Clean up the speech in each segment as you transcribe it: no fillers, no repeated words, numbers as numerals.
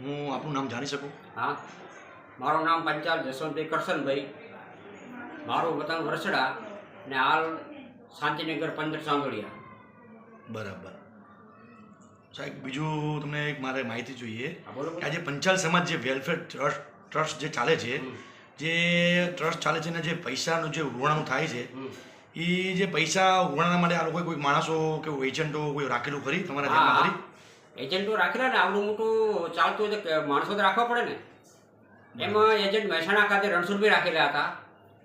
હું આપનું નામ જાણી શકું? હા, મારું નામ પંચાલ જસવંતભાઈ કરશનભાઈ, મારું વતન વરસડા ને હાલ શાંતિનગર 15 ચાંદોડિયા. બરાબર સાહેબ, બીજું તમને એક મારે માહિતી જોઈએ હા, બોલો કે આજે પંચાલ સમાજ જે વેલફેર ટ્રસ્ટ જે ચાલે છે, જે ટ્રસ્ટ ચાલે છે ને જે પૈસાનું જે ઉઘરાણું થાય છે, એ જે પૈસા ઉઘરાણા માટે આ લોકો કોઈ માણસો કે એજન્ટો કોઈ રાખેલું ખરી તમારા ધ્યાનમાં ખરી? એજન્ટો રાખેલા ને, આવડું મોટું ચાલતું હોય તો માણસો તો રાખવા પડે ને. એમાં એજન્ટ મહેસાણા ખાતે રણછોડભાઈ રાખેલા હતા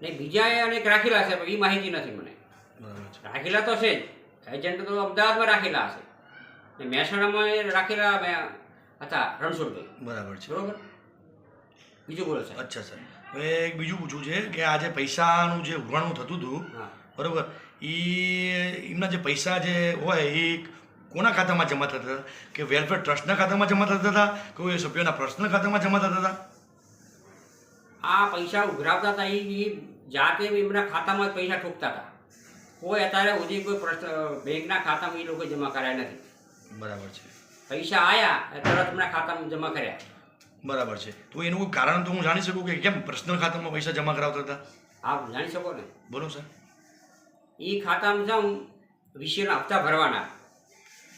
ને બીજા અનેક રાખેલા છે, પણ એ માહિતી નથી મને. બરાબર છે. રાખેલા તો છે જ, એજન્ટ તો અમદાવાદમાં રાખેલા હશે ને મહેસાણામાં રાખેલા હતા રણછોડભાઈ. બરાબર છે. બરોબર, બીજું બોલો સાહેબ. અચ્છા સર, હવે એક બીજું પૂછવું છે કે આ જે પૈસાનું જે ઉઘરાણું થતું હતું, હા, બરાબર, એમના જે પૈસા જે હોય એ કોના ખાતામાં જમા થતા હતા? કે વેલફેર ટ્રસ્ટના ખાતામાં જમા થતા હતા, કોઈ સભ્યોના પર્સનલ ખાતામાં જમા થતા હતા? આ પૈસા ઉઘરાવતા હતા એ જાતે એમના ખાતામાં જ પૈસા ઠોકતા હતા. કોઈ અત્યારે સુધી કોઈ બેંકના ખાતામાં એ લોકો જમા કર્યા નથી. બરાબર છે. પૈસા આવ્યા તરત એમના ખાતામાં જમા કર્યા. બરાબર છે. તો એનું કોઈ કારણ તો હું જાણી શકું કે કેમ પર્સનલ ખાતામાં પૈસા જમા કરાવતા હતા? આપ જાણી શકો ને. બોલો સર. એ ખાતામાં જાઉં વિષયના હપ્તા ભરવાના.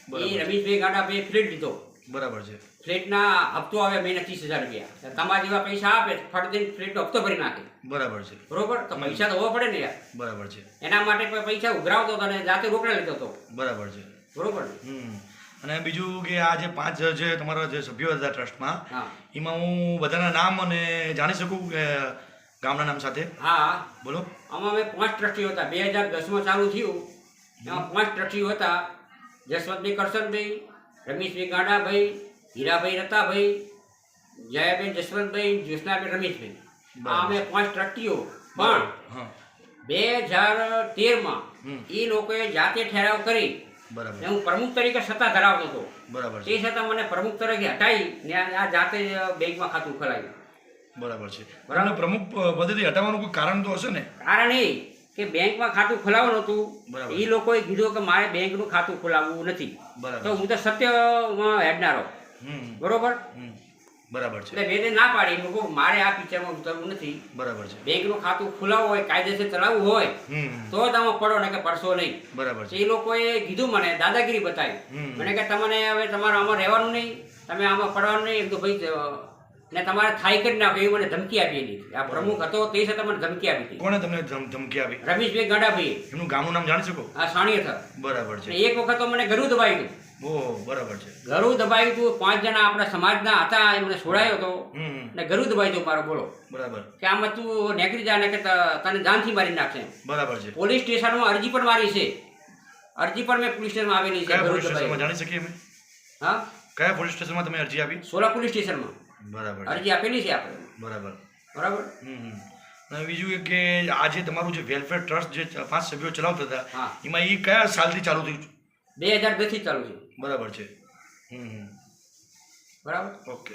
એ રમેશભાઈ ગાડાભાઈ ફ્લેટ લીધો. બરાબર છે. ફ્લેટના હપ્તો આવે મહિને 30,000 રૂપિયા. તમારા જેવા પૈસા આપે ફટ દઈને ફ્લેટનો હપ્તો ભરી નાખે. બરાબર છે. બરોબર, તો પૈસા તો હોવા પડે ને યાર. બરાબર છે. એના માટે પૈસા ઉઘરાવતો હતો અને જાતે રોકડા લીધો હતો. બરાબર છે. બરોબર. અને બીજું કે આ જે 5 જે તમારા જે સભ્યો હતા ટ્રસ્ટમાં, હા, એમાં હું બધાના નામ અને જાણી શકું કે ગામના નામ સાથે? હા, બોલો. આમાં અમે 5 ટ્રસ્ટીઓ હતા. 2010માં ચાલુ થયું. એમાં 5 ટ્રસ્ટીઓ હતા. જસવંતભાઈ કરશનભાઈ, રમેશભાઈ ગાડાભાઈ, હીરાભાઈ રતાભાઈ, જયાબેન જસવંતભાઈ, જ્યોત્સનાબેન રમેશભાઈ. આ અમે 5 ટ્રસ્ટીઓ. પણ 2013માં એ લોકોએ જાતે ઠરાવ કરી. બરાબર. હું પ્રમુખ તરીકે સત્તા ધરાવતો હતો. બરાબર તે છતાં મને પ્રમુખ તરીકે હટાવી ને આ જાતે બેંકમાં ખાતું ખોલાવ્યું. બરાબર છે. બરાબર. પ્રમુખ પદેથી હટાવવાનું કોઈ કારણ તો હશે ને? કારણ એ કે બેંકમાં ખાતું ખોલાવવાનું હતું. બરાબર. એ લોકોએ કીધું કે મારે બેંકનું ખાતું ખોલાવવું નથી. બરાબર. તો હું તો સત્યમાં હેડનારો. બરોબર. બરાબર છે. એટલે મેં ના પાડી, લોકો મારે આ પિક્ચરમાં ઉતરવું નથી. બરાબર છે. બેંકનું ખાતું ખોલાવવું હોય, કાયદેસર ચલાવવું હોય તો જ આમાં પડો ને કે પડશો નહીં. બરાબર છે. એ લોકોએ કીધું મને દાદાગીરી બતાવી. મને કે તમને હવે તમારે આમાં રહેવાનું નહીં, તમે આમાં પડવાનું નહીં. એમ તો ભાઈ ને તમારે થાય કરી નાખો એવી મને ધમકી આપી હતી. આ પ્રમુખ હતો તે છતાં મને ધમકી આપી હતી. કોણે તમને ધમકી આપી? રમેશભાઈ ગાડાભાઈ. એમનું ગામનું નામ જાણી શકો? આ સાણિયા. બરાબર છે. એક વખત તો મને ગળું દબાવ્યું હતું. ઓહ, બરાબર છે. ગળું દબાવ્યું હતું. 5 જણા આપણા સમાજના હતા, એમને છોડાયો હતો ને ગળું દબાવ્યું હતું મારો. બોલો. બરાબર. કે આમાં તું નીકળી જા ને કે તને જાનથી મારી નાખશે. બરાબર છે. પોલીસ સ્ટેશનમાં અરજી પણ મારી છે. અરજી પણ મેં પોલીસ સ્ટેશનમાં આવેલી છે. કયા પોલીસ સ્ટેશનમાં જાણી શકીએ અમે? હા, કયા પોલીસ સ્ટેશનમાં તમે અરજી આપી? સોલા પોલીસ સ્ટેશનમાં બરાબર. અરજી આપેલી છે આપણે. બરાબર. બરાબર. અને બીજું એ કે આજે તમારું જે વેલફેર ટ્રસ્ટ જે 5 સભ્યો ચલાવતા હતા, હા, એમાં એ કયા સાલથી ચાલુ થયું? 2010 થી ચાલુ છે. બરાબર છે. બરાબર. ઓકે.